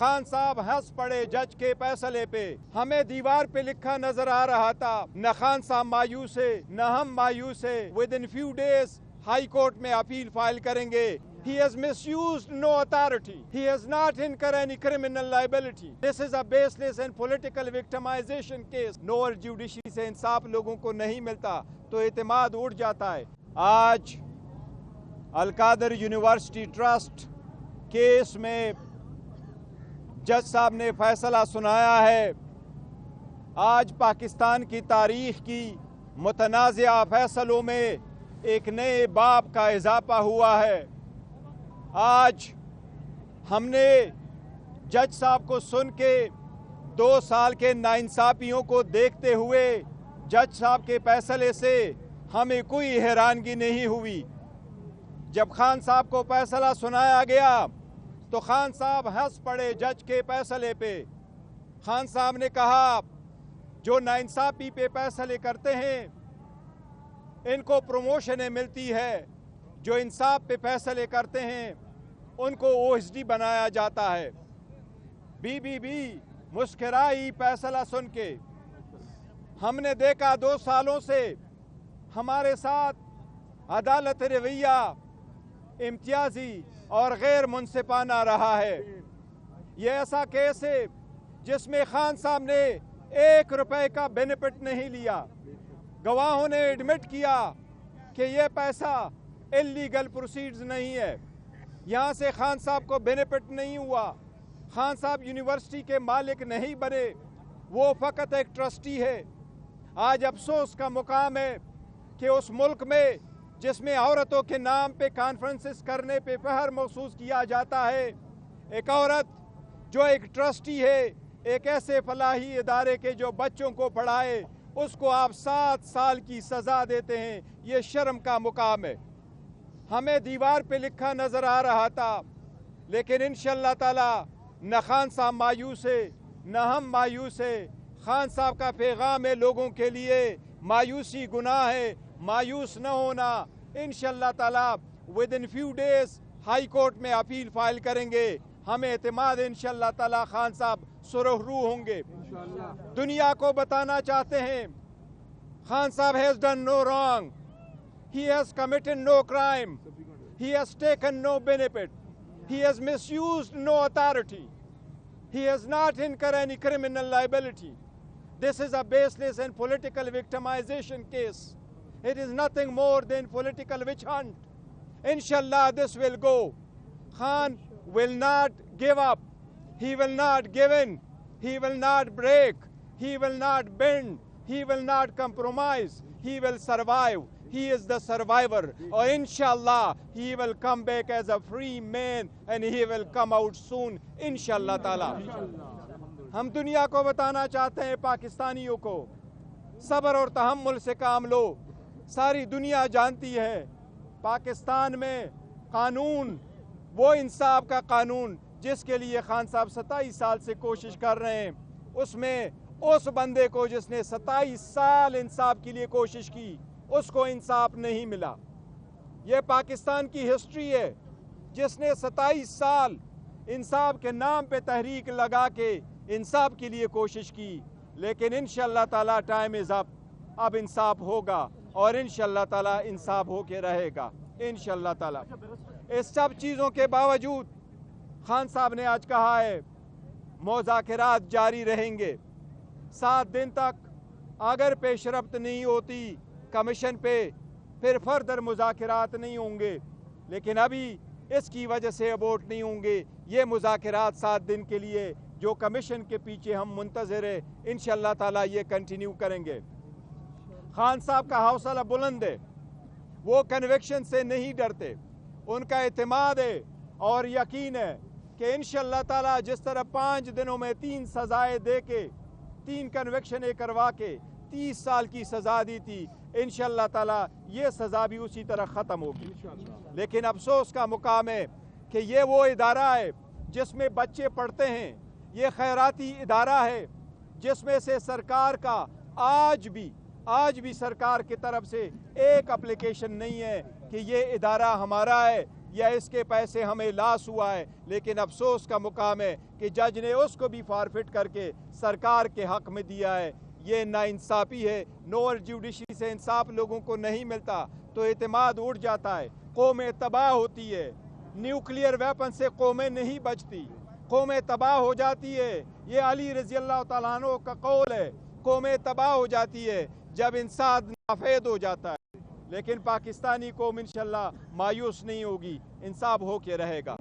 खान साहब हंस पड़े जज के फैसले पे। हमें दीवार पे लिखा नजर आ रहा था, न खान साहब मायूस है न हम मायूस है, with in few days high court में अपील फाइल करेंगे। He has misused no authority. He has not incurred any criminal liability. This is a baseless and political victimization case. Lower judiciary से इंसाफ लोगों को नहीं मिलता तो एतमाद उठ जाता है। आज अलकादर यूनिवर्सिटी ट्रस्ट केस में जज साहब ने फैसला सुनाया है। आज पाकिस्तान की तारीख की मुतनाज़िया फैसलों में एक नए बाब का इजाफा हुआ है। आज हमने जज साहब को सुन के 2 साल के नाइंसाफियों को देखते हुए जज साहब के फैसले से हमें कोई हैरानगी नहीं हुई। जब खान साहब को फैसला सुनाया गया तो खान साहब हंस पड़े जज के फैसले पे। खान साहब ने कहा, जो नाइंसाफी पे फैसले करते हैं इनको प्रमोशनें मिलती है, जो इंसाफ पे फैसले करते हैं उनको ओएसडी बनाया जाता है। बीबीबी मुस्कुराई फैसला सुन के। हमने देखा 2 सालों से हमारे साथ अदालत रवैया इम्तियाजी और गैर मुनसिफाना रहा है। ये ऐसा केस है जिसमें खान साहब ने 1 रुपए का बेनिफिट नहीं लिया। गवाहों ने एडमिट किया कि ये पैसा इलीगल प्रोसीड्स नहीं है, यहाँ से खान साहब को बेनिफिट नहीं हुआ। खान साहब यूनिवर्सिटी के मालिक नहीं बने, वो फ़कत एक ट्रस्टी है। आज अफसोस का मुकाम है कि उस मुल्क में जिसमें औरतों के नाम पे कॉन्फ्रेंसेस करने पे फख्र महसूस किया जाता है, एक औरत जो एक ट्रस्टी है एक ऐसे फलाही इदारे के जो बच्चों को पढ़ाए, उसको आप 7 साल की सज़ा देते हैं। ये शर्म का मुकाम है। हमें दीवार पे लिखा नज़र आ रहा था, लेकिन इंशाअल्लाह ताला न खान साहब मायूस है न हम मायूस है। खान साहब का पैगाम है लोगों के लिए, मायूसी गुनाह है, मायूस न होना। इंशाअल्लाह ताला with in few days high court में अपील फाइल करेंगे। हमें एतमाद इंशाअल्लाह ताला खान साहब सुरखरू होंगे। दुनिया को बताना चाहते हैं खान साहब has done no wrong, he has committed no crime, he has taken no benefit, he has misused no authority, he has not incurred any criminal liability. This is a baseless and political victimization case. It is nothing more than political witch hunt. Inshallah this will go. Khan will not give up, he will not give in, he will not break, he will not bend, he will not compromise, he will survive. He is the survivor, or inshallah he will come back as a free man and he will come out soon inshallah taala. हम दुनिया को बताना चाहते हैं पाकिस्तानियों को, सब्र और तहम्मुल से काम लो। सारी दुनिया जानती है पाकिस्तान में कानून, वो इंसाफ का कानून जिसके लिए खान साहब 27 साल से कोशिश कर रहे हैं, उसमें उस बंदे को जिसने 27 साल इंसाफ के लिए कोशिश की उसको इंसाफ नहीं मिला। ये पाकिस्तान की हिस्ट्री है, जिसने 27 साल इंसाफ के नाम पे तहरीक लगा के इंसाफ के लिए कोशिश की, लेकिन इंशाअल्लाह ताला टाइम इज़ अप, अब इंसाफ होगा और इंशाअल्लाह ताला इंसाफ होके रहेगा इंशाअल्लाह ताला। इस सब चीज़ों के बावजूद खान साहब ने आज कहा है मुज़ाकरात जारी रहेंगे 7 दिन तक। अगर पेशरफ्त नहीं होती कमीशन पे फिर फर्दर मुज़ाकरात नहीं होंगे, लेकिन अभी इसकी वजह से अबोर्ट नहीं होंगे। ये मुज़ाकरात 7 दिन के लिए जो कमीशन के पीछे हम मुंतज़िर है, इंशाअल्लाह ताला ये कंटिन्यू करेंगे। खान साहब का हौसला बुलंद है, वो कन्विक्शन से नहीं डरते, उनका एतमाद है और यकीन है कि इंशाअल्लाह ताला जिस तरह 5 दिनों में 3 सज़ाएँ दे के 3 कन्विक्शनें करवा के 30 साल की सज़ा दी थी, इंशाअल्लाह ताला ये सज़ा भी उसी तरह ख़त्म होगी। लेकिन अफसोस का मुकाम है कि ये वो इदारा है जिसमें बच्चे पढ़ते हैं, ये खैराती इदारा है जिसमें से सरकार का आज भी सरकार की तरफ से एक एप्लीकेशन नहीं है कि ये इदारा हमारा है, یا اس کے پیسے ہمیں لاس ہوا ہے، لیکن افسوس کا مقام ہے کہ جج نے اس کو بھی فارفٹ کر کے سرکار کے حق میں دیا ہے۔ یہ ناانصافی ہے۔ لوور جوڈیشری سے انصاف لوگوں کو نہیں ملتا تو اعتماد اٹھ جاتا ہے، قومیں تباہ ہوتی ہے۔ نیوکلیئر ویپن سے قومیں نہیں بچتی، قومیں تباہ ہو جاتی ہے۔ یہ علی رضی اللہ تعالیٰ عنہ کا قول ہے، قومیں تباہ ہو جاتی ہے جب انصاف نافید ہو جاتا ہے۔ لیکن پاکستانی قوم انشاءاللہ مایوس نہیں ہوگی، انصاف ہو کے رہے گا۔